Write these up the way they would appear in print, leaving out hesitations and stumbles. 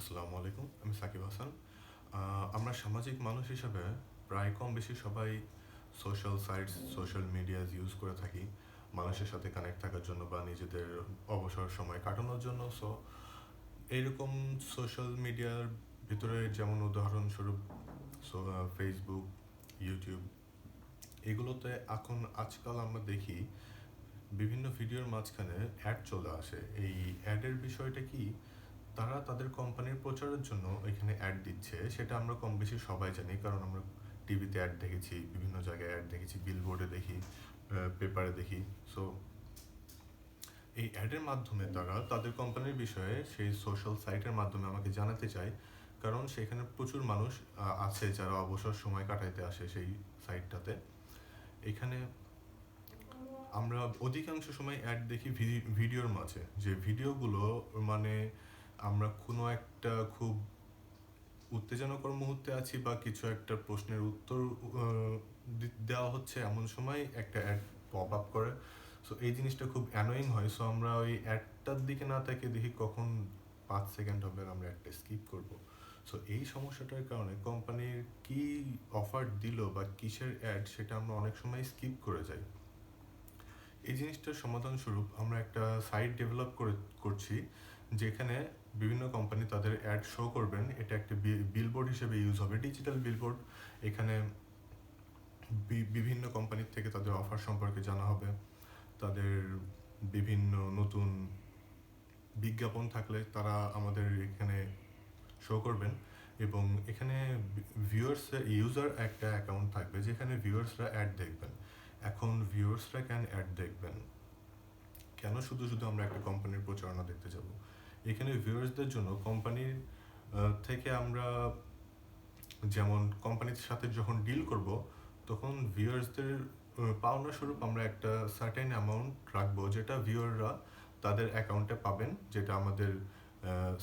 আসসালামু আলাইকুম, আমি সাকিব হাসান। আমরা সামাজিক মানুষ হিসেবে প্রায় কম বেশি সবাই social sites, social medias use করে থাকি মানুষের সাথে কানেক্ট থাকার জন্য বা নিজেদের অবসর সময় কাটানোর জন্য। সো এইরকম সোশ্যাল মিডিয়ার ভিতরে যেমন উদাহরণস্বরূপ ফেসবুক, ইউটিউব, এগুলোতে আজকাল আমরা দেখি বিভিন্ন ভিডিওর মাঝখানে অ্যাড চলে আসে। এই অ্যাডের বিষয়টা কি, তারা তাদের কোম্পানির প্রচারের জন্য এখানে অ্যাড দিচ্ছে, সেটা আমরা কম বেশি সবাই জানি, কারণ আমরা টিভিতে অ্যাড দেখেছি, বিভিন্ন জায়গায় অ্যাড দেখেছি, বিলবোর্ডে দেখি, পেপারে দেখি। সো এই অ্যাডের মাধ্যমে তারা তাদের কোম্পানির বিষয়ে সেই সোশ্যাল সাইটের মাধ্যমে আমাকে জানাতে চায়, কারণ সেখানে প্রচুর মানুষ আছে যারা অবসর সময় কাটাইতে আসে সেই সাইটটাতে। এখানে আমরা অধিকাংশ সময় অ্যাড দেখি ভিডিওর মাঝে, যে ভিডিওগুলো মানে আমরা কোনো একটা খুব উত্তেজনাকর মুহূর্তে আছি বা কিছু একটা প্রশ্নের উত্তর দেওয়া হচ্ছে, এমন সময় একটা অ্যাড পপ আপ করে। সো এই জিনিসটা খুব অ্যানোয়িং হয়। সো আমরা ওই অ্যাডটার দিকে না তাকিয়ে দেখি কখন 5 সেকেন্ড হবে, আমরা একটা স্কিপ করব। সো এই সমস্যাটার কারণে কোম্পানির কি অফার দিল বা কিসের অ্যাড, সেটা আমরা অনেক সময় স্কিপ করে যাই। এই জিনিসটার সমাধান স্বরূপ আমরা একটা সাইট ডেভেলপ করছি, যেখানে বিভিন্ন কোম্পানি তাদের অ্যাড শো করবেন। এটা একটা বিলবোর্ড হিসেবে ইউজ হবে, ডিজিটাল বিলবোর্ড। এখানে বিভিন্ন কোম্পানির থেকে তাদের অফার সম্পর্কে জানা হবে, তাদের বিভিন্ন নতুন বিজ্ঞাপন থাকলে তারা আমাদের এখানে শো করবেন। এবং এখানে ইউজার একটা অ্যাকাউন্ট থাকবে যেখানে ভিউয়ার্সরা অ্যাড দেখবেন। এখন ভিউয়ার্সরা কেন অ্যাড দেখবেন, কেন শুধু শুধু আমরা একটা কোম্পানির প্রচারণা দেখতে যাব? এখানে ভিউয়ার্সদের জন্য কোম্পানির থেকে আমরা, যেমন কোম্পানির সাথে যখন ডিল করব, তখন ভিউয়ার্সদের পাওনা স্বরূপ আমরা একটা সার্টেন অ্যামাউন্ট রাখবো, যেটা ভিউয়াররা তাদের অ্যাকাউন্টে পাবেন, যেটা আমাদের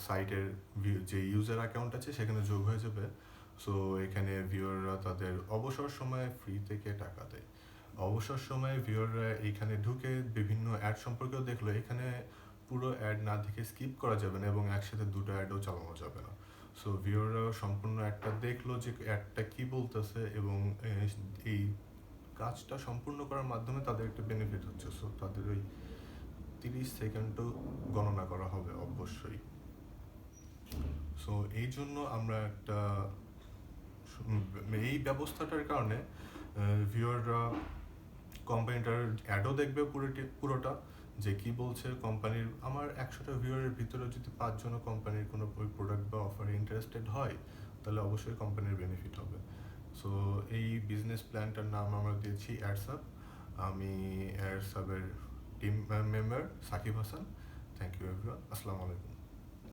সাইটের যে ইউজার অ্যাকাউন্ট আছে সেখানে যোগ হয়ে যাবে। সো এখানে ভিউয়াররা তাদের অবসর সময়ে ফ্রি থেকে টাকা দেয়। অবসর সময়ে ভিউয়াররা এইখানে ঢুকে বিভিন্ন অ্যাড সম্পর্কেও দেখলো। এখানে পুরো অ্যাড না দেখে স্কিপ করা যাবে না এবং একসাথে দুটো অ্যাডও চালানো যাবে না। সো ভিউয়াররা সম্পূর্ণ অ্যাডটা দেখলো যে অ্যাডটা কী বলতেছে, এবং এই কাজটা সম্পূর্ণ করার মাধ্যমে তাদের একটা বেনিফিট হচ্ছে। সো তাদের ওই 30 সেকেন্ডও গণনা করা হবে অবশ্যই। সো এই জন্য আমরা একটা এই ব্যবস্থাটার কারণে ভিউয়াররা কোম্পানিটার অ্যাডও দেখবে পুরোটা, যে কি বলছে কোম্পানির। আমার 100টা ভিউয়ারের ভিতরে যদি 5জনও কোম্পানির কোনো প্রোডাক্ট বা অফারে ইন্টারেস্টেড হয়, তাহলে অবশ্যই কোম্পানির বেনিফিট হবে। সো এই বিজনেস প্ল্যানটার নাম আমরা দিয়েছি অ্যাডসাব। আমি অ্যাডসাবের team member Sakib Hasan. Thank you everyone. আসসালামু আলাইকুম।